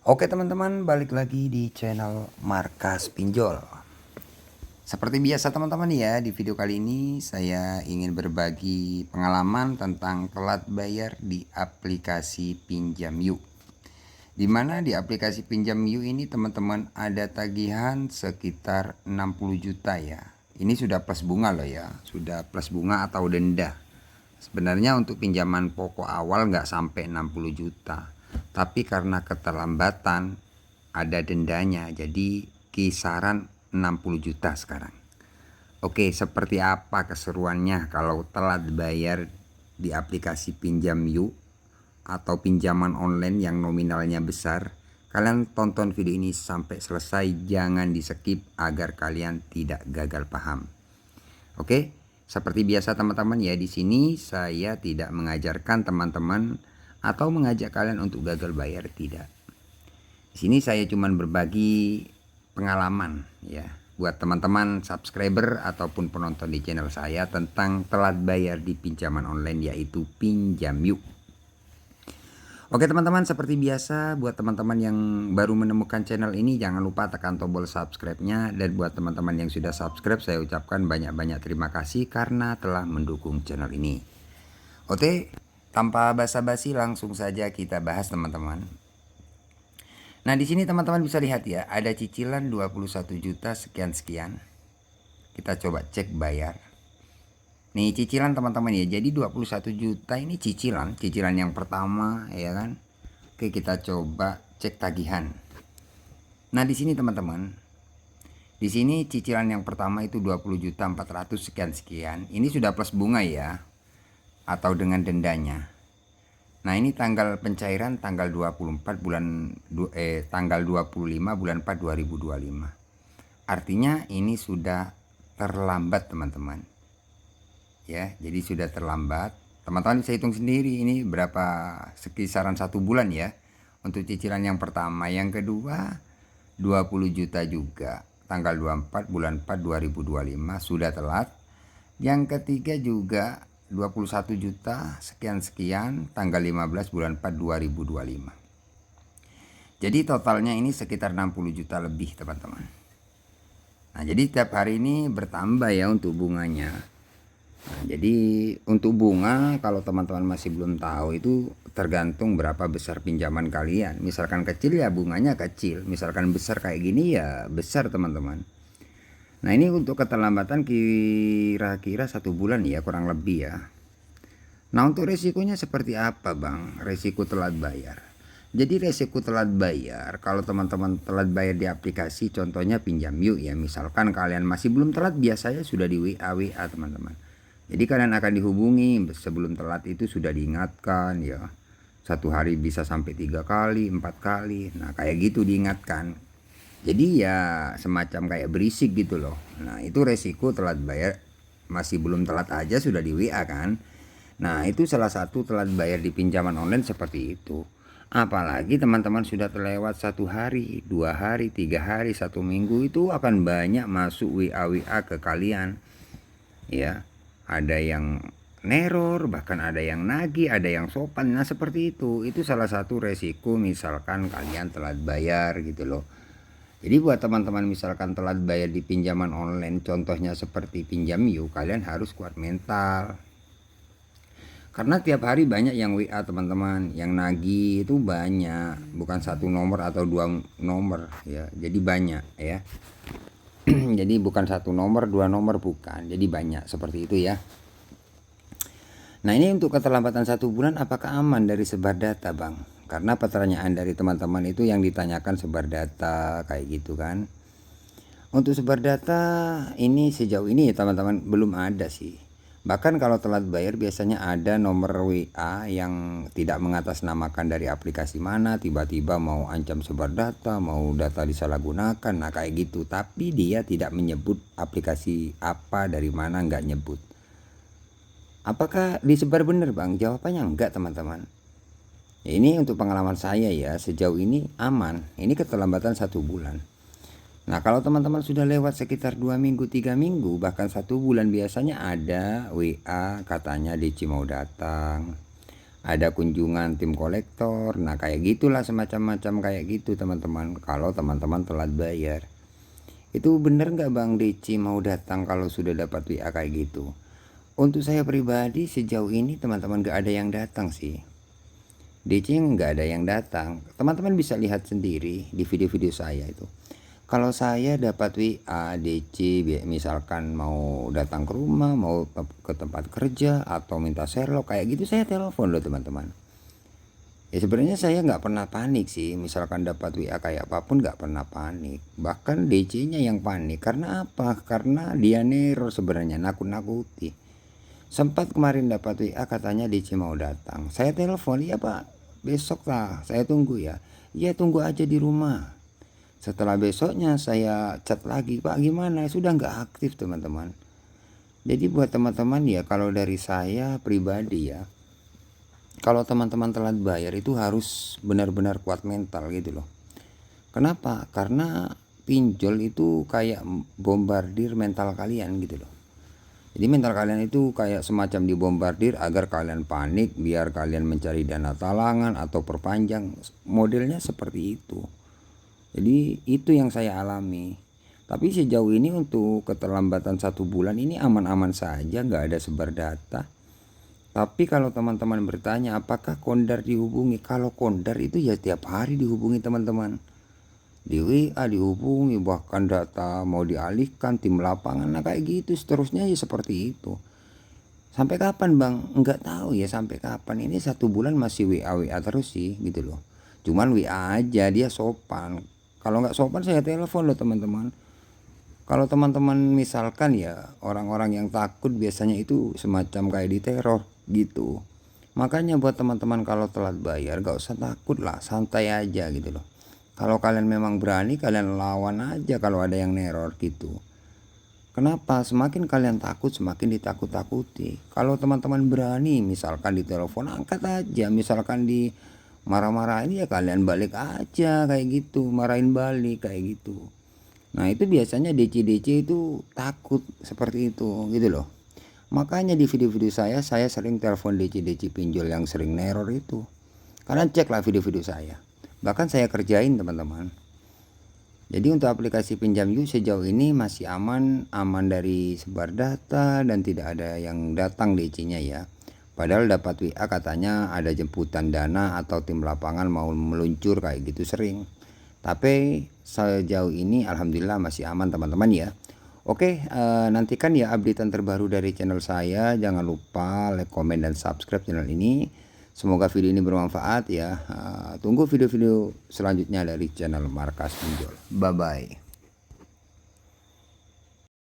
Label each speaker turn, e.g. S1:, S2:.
S1: Oke teman-teman, balik lagi di channel Markas Pinjol. Seperti biasa teman-teman ya, di video kali ini saya ingin berbagi pengalaman tentang telat bayar di aplikasi Pinjam Yuk. Dimana di aplikasi Pinjam Yuk ini teman-teman ada tagihan sekitar 60 juta ya. Ini sudah plus bunga loh ya, sudah plus bunga atau denda. Sebenarnya untuk pinjaman pokok awal nggak sampai 60 juta. Tapi karena keterlambatan ada dendanya, jadi kisaran 60 juta sekarang. Oke, seperti apa keseruannya kalau telat bayar di aplikasi Pinjam Yuk atau pinjaman online yang nominalnya besar? Kalian tonton video ini sampai selesai, jangan di skip agar kalian tidak gagal paham. Oke, seperti biasa teman-teman ya, di sini saya tidak mengajarkan teman-teman atau mengajak kalian untuk gagal bayar, tidak. Di sini saya cuma berbagi pengalaman ya buat teman-teman subscriber ataupun penonton di channel saya tentang telat bayar di pinjaman online yaitu Pinjam Yuk. Oke teman-teman, seperti biasa buat teman-teman yang baru menemukan channel ini jangan lupa tekan tombol subscribe-nya, dan buat teman-teman yang sudah subscribe saya ucapkan banyak-banyak terima kasih karena telah mendukung channel ini. Oke, tanpa basa-basi langsung saja kita bahas teman-teman. Nah, di sini teman-teman bisa lihat ya, ada cicilan 21 juta sekian-sekian. Kita coba cek bayar. Nih cicilan teman-teman ya. Jadi 21 juta ini cicilan yang pertama ya kan. Oke, kita coba cek tagihan. Nah, di sini teman-teman. Di sini cicilan yang pertama itu 20 juta 400 sekian-sekian. Ini sudah plus bunga ya, atau dengan dendanya. Nah, ini tanggal pencairan tanggal 24 tanggal 25 bulan 4 2025. Artinya ini sudah terlambat teman-teman. Ya, jadi sudah terlambat. Teman-teman bisa hitung sendiri ini berapa, sekisaran 1 bulan ya untuk cicilan yang pertama. Yang kedua 20 juta juga tanggal 24 bulan 4 2025 sudah telat. Yang ketiga juga 21 juta sekian-sekian tanggal 15 bulan 4 2025. Jadi totalnya ini sekitar 60 juta lebih teman-teman. Nah, jadi tiap hari ini bertambah ya untuk bunganya. Nah, jadi untuk bunga kalau teman-teman masih belum tahu itu tergantung berapa besar pinjaman kalian. Misalkan kecil ya bunganya kecil, misalkan besar kayak gini ya besar teman-teman. Nah, ini untuk keterlambatan kira-kira 1 bulan ya kurang lebih ya. Nah, untuk resikonya seperti apa bang? Resiko telat bayar. Jadi resiko telat bayar kalau teman-teman telat bayar di aplikasi contohnya Pinjam Yuk ya. Misalkan kalian masih belum telat, biasanya sudah di WA teman-teman. Jadi kalian akan dihubungi sebelum telat itu sudah diingatkan ya. 1 hari bisa sampai 3 kali, 4 kali. Nah, kayak gitu diingatkan. Jadi ya semacam kayak berisik gitu loh. Nah, itu resiko telat bayar. Masih belum telat aja sudah di WA kan. Nah, itu salah satu telat bayar di pinjaman online seperti itu. Apalagi teman-teman sudah terlewat 1 hari, 2 hari, 3 hari, 1 minggu, itu akan banyak masuk WA ke kalian. Ya, ada yang neror, bahkan ada yang nagih, ada yang sopan. Nah, seperti itu. Itu salah satu resiko misalkan kalian telat bayar gitu loh. Jadi buat teman-teman misalkan telat bayar di pinjaman online contohnya seperti Pinjam Yuk, kalian harus kuat mental. Karena tiap hari banyak yang WA teman-teman, yang nagih itu banyak, bukan 1 nomor atau 2 nomor ya. Jadi banyak ya. Jadi bukan 1 nomor, 2 nomor bukan. Jadi banyak seperti itu ya. Nah, ini untuk keterlambatan 1 bulan apakah aman dari sebar data bang? Karena pertanyaan dari teman-teman itu yang ditanyakan sebar data kayak gitu kan. Untuk sebar data ini sejauh ini ya teman-teman belum ada sih. Bahkan kalau telat bayar biasanya ada nomor WA yang tidak mengatasnamakan dari aplikasi mana, tiba-tiba mau ancam sebar data, mau data disalahgunakan, nah kayak gitu. Tapi dia tidak menyebut aplikasi apa, dari mana, nggak nyebut. Apakah disebar bener bang? Jawabannya enggak teman-teman. Ya, ini untuk pengalaman saya ya, sejauh ini aman. Ini keterlambatan 1 bulan. Nah, kalau teman-teman sudah lewat sekitar 2 minggu, 3 minggu, bahkan 1 bulan biasanya ada WA katanya DC mau datang. ada kunjungan tim kolektor. Nah kayak gitulah, semacam-macam kayak gitu teman-teman. Kalau teman-teman telat bayar, itu bener nggak Bang Deci mau datang kalau sudah dapat WA kayak gitu? Untuk saya pribadi sejauh ini teman-teman nggak ada yang datang sih. DC nggak ada yang datang. Teman-teman bisa lihat sendiri di video-video saya itu. Kalau saya dapat WA DC misalkan mau datang ke rumah, mau ke tempat kerja atau minta Sherlock kayak gitu, saya telepon loh teman-teman. Ya sebenarnya saya nggak pernah panik sih, misalkan dapat WA kayak apapun nggak pernah panik. Bahkan DC-nya yang panik. Karena apa? Karena dia neror sebenarnya, nakut-nakuti. Sempat kemarin dapat WA katanya DC mau datang. Saya telepon, iya Pak, besok lah, saya tunggu ya. Iya tunggu aja di rumah. Setelah besoknya saya chat lagi, Pak gimana? Sudah nggak aktif teman-teman. Jadi buat teman-teman ya, kalau dari saya pribadi ya, kalau teman-teman telat bayar itu harus benar-benar kuat mental gitu loh. Kenapa? Karena pinjol itu kayak bombardir mental kalian gitu loh. Jadi mental kalian itu kayak semacam dibombardir agar kalian panik, biar kalian mencari dana talangan atau perpanjang. Modelnya seperti itu. Jadi itu yang saya alami. Tapi sejauh ini untuk keterlambatan 1 bulan ini aman-aman saja, nggak ada sebar data. Tapi kalau teman-teman bertanya apakah Kondar dihubungi, kalau Kondar itu ya tiap hari dihubungi teman-teman. Di WA dihubungi, bahkan data mau dialihkan tim lapangan, nah kayak gitu seterusnya ya seperti itu. Sampai kapan Bang? Enggak tahu ya sampai kapan. Ini 1 bulan masih WA terus sih gitu loh. Cuman WA aja, dia sopan. Kalau nggak sopan saya telepon loh teman-teman. Kalau teman-teman misalkan ya orang-orang yang takut biasanya itu semacam kayak diteror gitu. Makanya buat teman-teman kalau telat bayar gak usah takut lah, santai aja gitu loh. Kalau kalian memang berani, kalian lawan aja kalau ada yang neror gitu. Kenapa? Semakin kalian takut, semakin ditakut-takuti. Kalau teman-teman berani, misalkan di telepon, angkat aja. Misalkan di marah-marahin ya kalian balik aja kayak gitu, marahin balik kayak gitu. Nah itu biasanya DC-DC itu takut seperti itu gitu loh. Makanya di video-video saya sering telepon DC-DC pinjol yang sering neror itu. Kalian ceklah video-video saya. Bahkan saya kerjain teman-teman. Jadi untuk aplikasi pinjam yuk sejauh ini masih aman dari sebar data dan tidak ada yang datang DC-nya ya. Padahal dapat WA katanya ada jemputan dana atau tim lapangan mau meluncur kayak gitu sering. Tapi sejauh ini alhamdulillah masih aman teman-teman ya. Oke, nantikan ya updatean terbaru dari channel saya. Jangan lupa like, komen, dan subscribe channel ini. Semoga video ini bermanfaat ya. Tunggu video-video selanjutnya dari channel Markas Pinjol. Bye-bye.